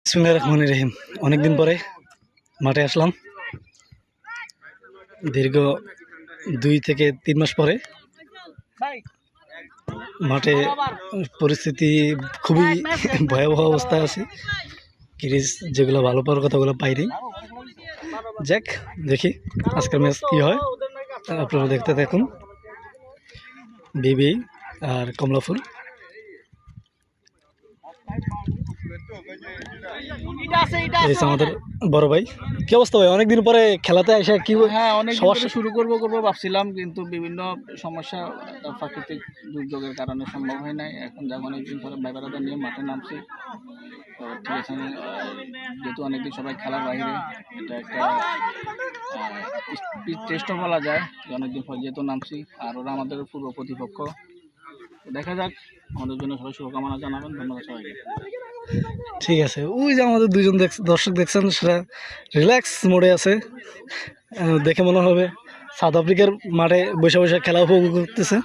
বিসমিল্লাহির রহমানির রহিম। অনেকদিন পরে মাঠে আসলাম, দীর্ঘ 2 থেকে 3 মাস পরে। মাঠে পরিস্থিতি খুবই ভয়াবহ অবস্থায় আছে। ক্রিজ যেগুলো ভালো পাওয়ার কথাগুলো পাইনি। যাক, দেখি আজকের ম্যাচ কী হয়, আপনারা দেখতে থাকুন। বিবি আর কমলাফুল। এই আমাদের বড় ভাই, কি অবস্থা ভাই? অনেকদিন পরে খেলাতে এসে কি? হ্যাঁ, অনেক শুরু করবো ভাবছিলাম, কিন্তু বিভিন্ন সমস্যা, প্রাকৃতিক দুর্যোগের কারণে সম্ভব হয় নাই। এখন যখন অনেকদিন পরে ভাই বেড়াতে নিয়ে মাঠে নামছি, তো ঠিক আছে। যেহেতু অনেকদিন সবাই খেলার বাইরে, এটা একটা টেস্টও বলা যায় যে অনেকদিন পর যেহেতু নামছি, আর ওরা আমাদের পূর্ব প্রতিপক্ষ। দেখা যাক, আমাদের জন্য সবাই শুভকামনা জানাবেন। ধন্যবাদ সবাইকে। ঠিক আছে। ওই যে আমাদের দুইজন দর্শক দেখছেন, সেটা রিল্যাক্স মোডে আছে। দেখে মনে হবে সাউথ আফ্রিকার মাঠে বসে বসে খেলা উপভোগ করতেছে।